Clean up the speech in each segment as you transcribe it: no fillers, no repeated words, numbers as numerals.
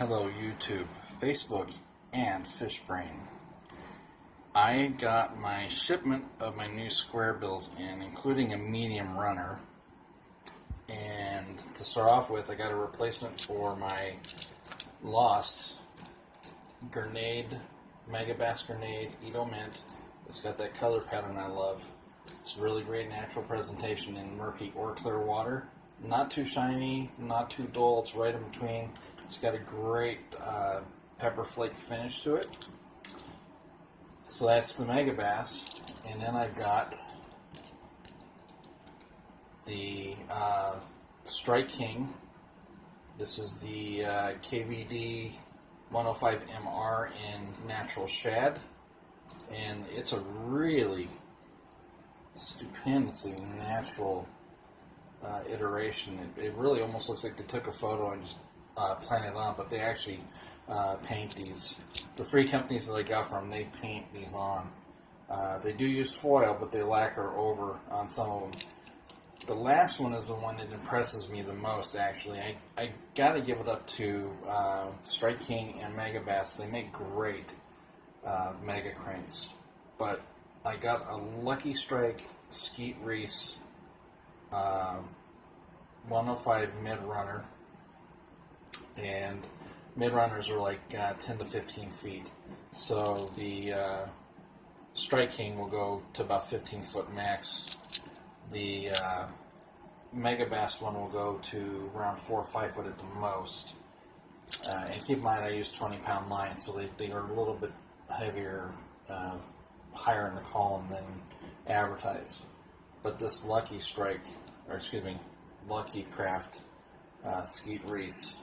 Hello YouTube, Facebook, and Fishbrain. I got my shipment of my new square bills in, including a medium runner. And to start off with, I got a replacement for my lost grenade, Megabass grenade, Edo Mint. It's got that color pattern I love. It's really great natural presentation in murky or clear water. Not too shiny, not too dull, it's right in between. It's got a great pepper flake finish to it. So that's the Megabass. And then I've got the Strike King. This is the KVD 105MR in natural shad. And it's a really stupendously natural iteration. It really almost looks like they took a photo and just planted it on, but they actually paint these. The three companies that I got from, they paint these on. They do use foil, but they lacquer over on some of them. The last one is the one that impresses me the most, actually. I got to give it up to Strike King and Megabass. They make great mega cranes. But I got a Lucky Strike Skeet Reese 105 mid runner, and mid runners are like 10 to 15 feet. So the Strike King will go to about 15 foot max. The Megabass one will go to around 4 or 5 foot at the most. And keep in mind, I use 20-pound line, so they are a little bit heavier, higher in the column than advertised. But this Lucky Strike, or excuse me, Lucky Craft Skeet Reese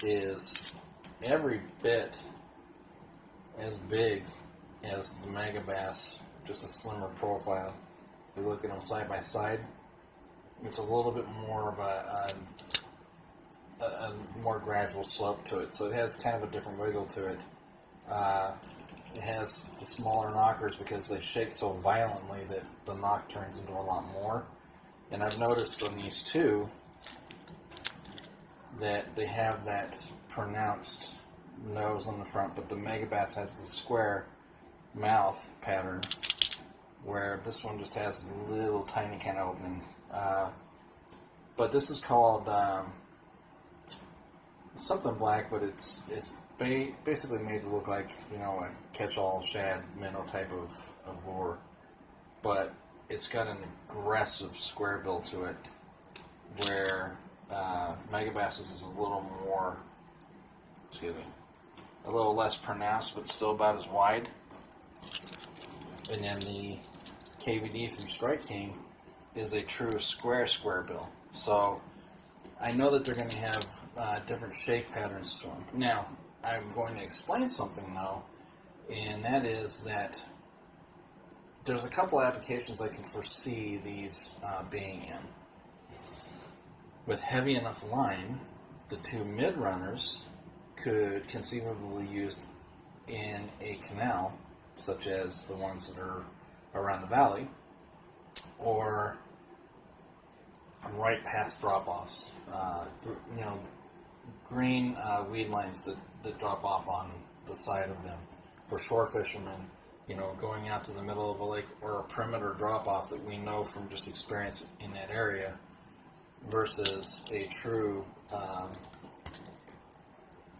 is every bit as big as the Megabass, just a slimmer profile. If you look at them side by side, it's a little bit more of a more gradual slope to it, so it has kind of a different wiggle to it. It has the smaller knockers because they shake so violently that the knock turns into a lot more. And I've noticed on these two that they have that pronounced nose on the front, but the Megabass has the square mouth pattern, where this one just has a little tiny kind of opening. But this is called something black, but it's basically made to look like, you know, a catch-all shad minnow type of lure. But it's got an aggressive square bill to it, where Megabass's is a little more, a little less pronounced, but still about as wide. And then the KVD from Strike King is a true square bill. So I know that they're going to have different shake patterns to them. Now, I'm going to explain something though, and that is that there's a couple applications I can foresee these being in. With heavy enough line, the two mid runners could conceivably be used in a canal, such as the ones that are around the valley, or right past drop-offs. You know, green weed lines that drop off on the side of them for shore fishermen. You know, going out to the middle of a lake or a perimeter drop-off that we know from just experience in that area, versus a true,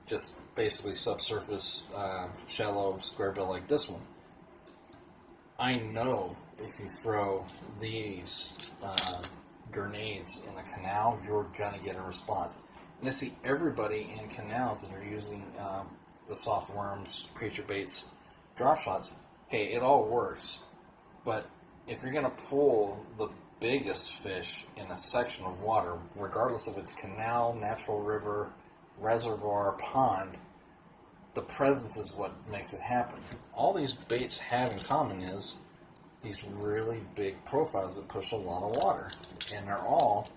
just basically subsurface, shallow square bill like this one. I know if you throw these grenades in a canal, you're going to get a response. And I see everybody in canals that are using the soft worms, creature baits, drop shots. Hey, it all works, but if you're going to pull the biggest fish in a section of water, regardless if it's canal, natural river, reservoir, pond, the presence is what makes it happen. All these baits have in common is these really big profiles that push a lot of water, and they're all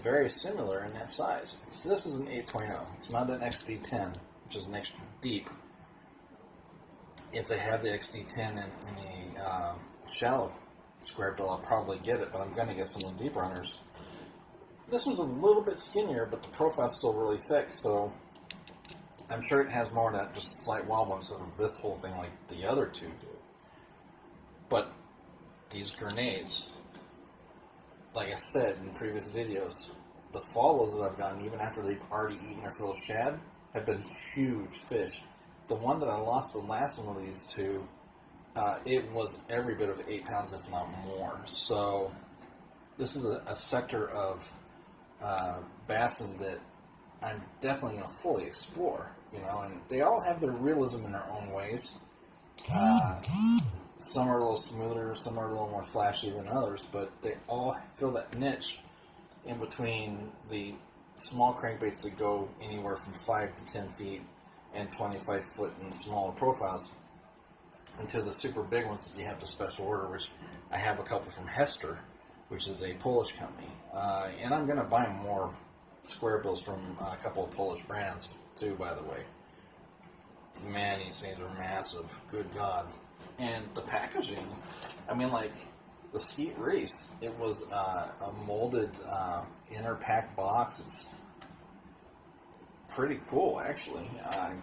very similar in that size. So this is an 8.0. It's not an XD10, which is an extra deep. If they have the XD10 in the shallow square bill, I'll probably get it, but I'm going to get some of the deep runners. This one's a little bit skinnier, but the profile's still really thick, so I'm sure it has more of that just slight wobble instead of this whole thing like the other two do. But these grenades, like I said in previous videos, the follows that I've gotten, even after they've already eaten their fill of shad, have been huge fish. The one that I lost the last one of these two, it was every bit of 8 pounds, if not more. So this is a sector of bassin that I'm definitely going to fully explore, you know, and they all have their realism in their own ways. Some are a little smoother, some are a little more flashy than others, but they all fill that niche in between the small crankbaits that go anywhere from 5 to 10 feet and 25 foot and smaller profiles, into the super big ones that you have to special order, which I have a couple from Hester, which is a Polish company. And I'm going to buy more square bills from a couple of Polish brands, too, by the way. Man, these things are massive. Good God. And the packaging, I mean, like, the Skeet Reese, it was a molded inner pack box. It's pretty cool, actually. I'm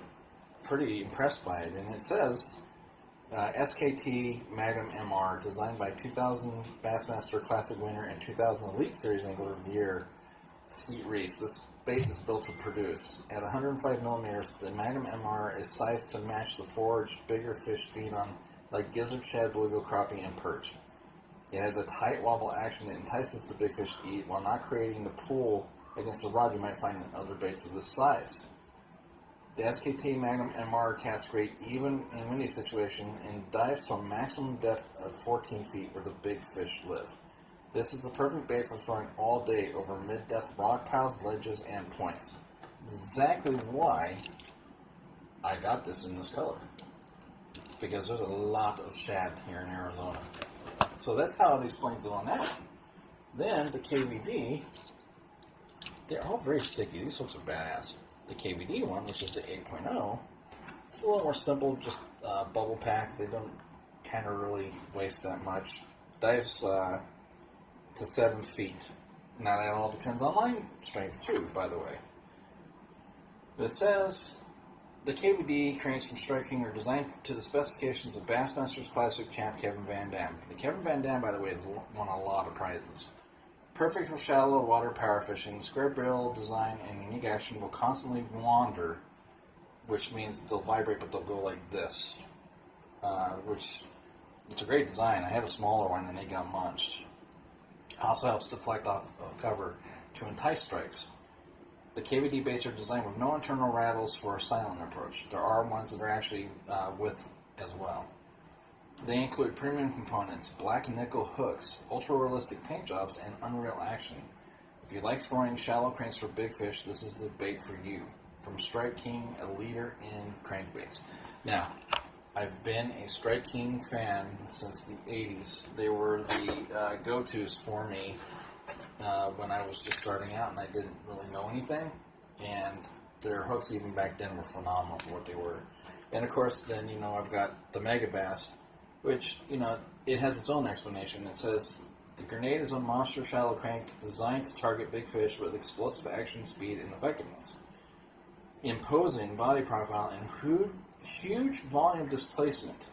pretty impressed by it. And it says, SKT Magnum MR, designed by 2000 Bassmaster Classic winner and 2000 Elite Series Angler of the Year, Skeet Reese. This bait is built to produce. At 105 millimeters, the Magnum MR is sized to match the forage bigger fish feed on, like gizzard, shad, bluegill, crappie, and perch. It has a tight wobble action that entices the big fish to eat while not creating the pull against the rod you might find in other baits of this size. The SKT Magnum MR casts great even in windy situation and dives to a maximum depth of 14 feet where the big fish live. This is the perfect bait for throwing all day over mid-depth rock piles, ledges, and points. Exactly why I got this in this color, because there's a lot of shad here in Arizona. So that's how it explains it on that. Then the KVD, they're all very sticky. These folks are badass. The KVD one, which is the 8.0, it's a little more simple, just bubble pack. They don't kind of really waste that much. Dives to 7 feet. Now that all depends on line strength too, by the way. But it says the KVD cranes from Strike King are designed to the specifications of Bassmasters Classic champ Kevin Van Dam. The Kevin Van Dam, by the way, has won a lot of prizes. Perfect for shallow water power fishing. Square barrel design and unique action will constantly wander, which means they'll vibrate, but they'll go like this. Which, it's a great design. I had a smaller one and they got munched. Also helps deflect off of cover to entice strikes. The KVD baits are designed with no internal rattles for a silent approach. There are ones that are actually with as well. They include premium components, black nickel hooks, ultra-realistic paint jobs, and unreal action. If you like throwing shallow cranks for big fish, this is the bait for you. From Strike King, a leader in crankbaits. Now, I've been a Strike King fan since the 80s. They were the go-tos for me when I was just starting out and I didn't really know anything. And their hooks even back then were phenomenal for what they were. And of course, then, you know, I've got the Mega Bass, which, you know, it has its own explanation. It says, the grenade is a monster shallow crank designed to target big fish with explosive action, speed, and effectiveness. Imposing body profile and huge volume displacement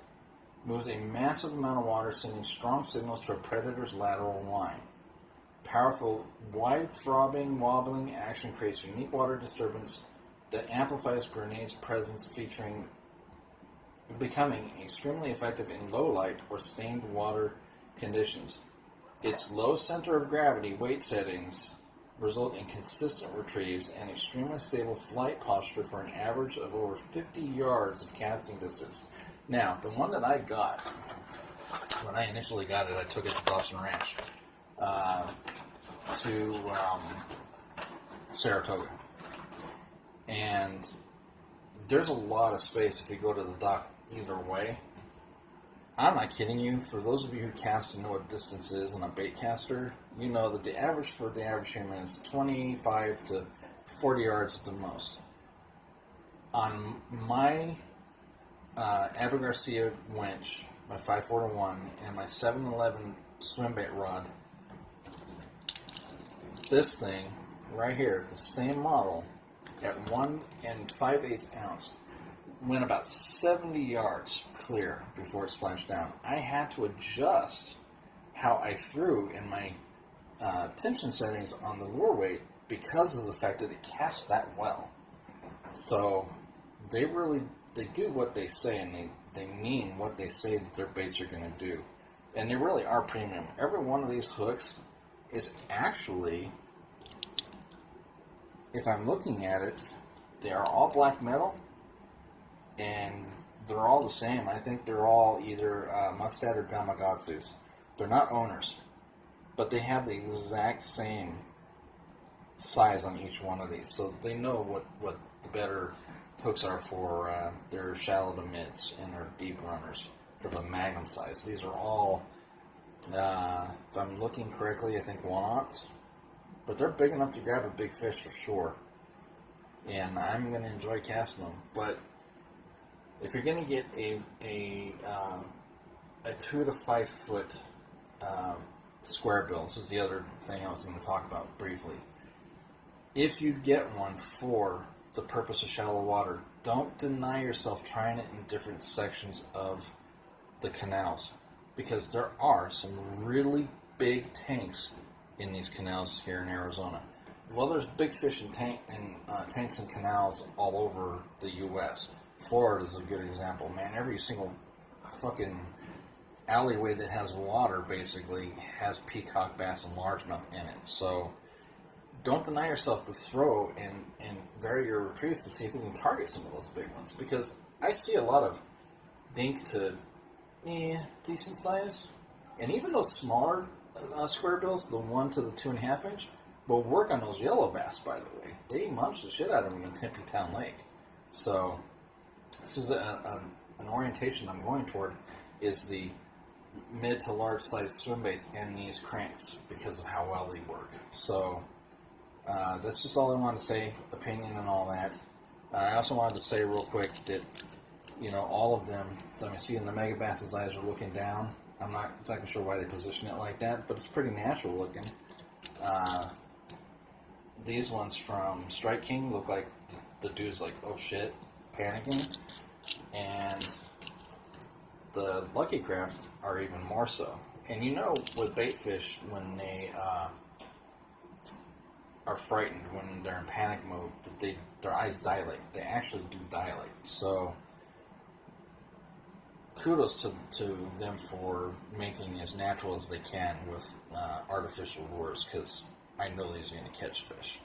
moves a massive amount of water, sending strong signals to a predator's lateral line. Powerful, wide throbbing, wobbling action creates unique water disturbance that amplifies grenade's presence, becoming extremely effective in low light or stained water conditions. Its low center of gravity weight settings result in consistent retrieves and extremely stable flight posture for an average of over 50 yards of casting distance. Now, the one that I got, when I initially got it, I took it to Dawson Ranch to Saratoga. And there's a lot of space if you go to the dock either way. I'm not kidding you. For those of you who cast and know what distance is on a bait caster, you know that the average for the average human is 25 to 40 yards at the most. On my Abu Garcia winch, my 541, and my 711 swim bait rod, this thing right here, the same model, at 1 5/8 ounce went about 70 yards clear before it splashed down. I had to adjust how I threw in my tension settings on the lure weight because of the fact that it casts that well. So they do what they say, and they mean what they say that their baits are going to do. And they really are premium. Every one of these hooks is actually, if I'm looking at it, they are all black metal, and they're all the same. I think they're all either Mustad or Gamakatsus. They're not owners, but they have the exact same size on each one of these. So they know what the better hooks are for their shallow to mids and their deep runners for the magnum size. These are all, if I'm looking correctly, I think 1/0, but they're big enough to grab a big fish for sure. And I'm going to enjoy casting them. But if you're going to get a 2 to 5 foot square bill, this is the other thing I was going to talk about briefly. If you get one for the purpose of shallow water, don't deny yourself trying it in different sections of the canals, because there are some really big tanks in these canals here in Arizona. Well, there's big fish in tanks and canals all over the U.S. Florida is a good example, man. Every single fucking alleyway that has water basically has peacock bass and largemouth in it. So don't deny yourself the throw and vary your retrieves to see if you can target some of those big ones, because I see a lot of dink to decent size, and even those smaller square bills, the 1 to the 2.5 inch, will work on those yellow bass. By the way, they munch the shit out of them in Tempe Town Lake. So this is an orientation I'm going toward, is the mid to large size swim baits and these cranks, because of how well they work. So that's just all I wanted to say, opinion and all that. I also wanted to say real quick that, all of them, so I'm seeing the mega bass's eyes are looking down. I'm not exactly sure why they position it like that, but it's pretty natural looking. These ones from Strike King look like the dude's like, oh shit, panicking. And the Lucky Craft are even more so. And with bait fish, when they are frightened, when they're in panic mode, that their eyes dilate. They actually do dilate. So kudos to them for making as natural as they can with artificial lures, because I know these are going to catch fish.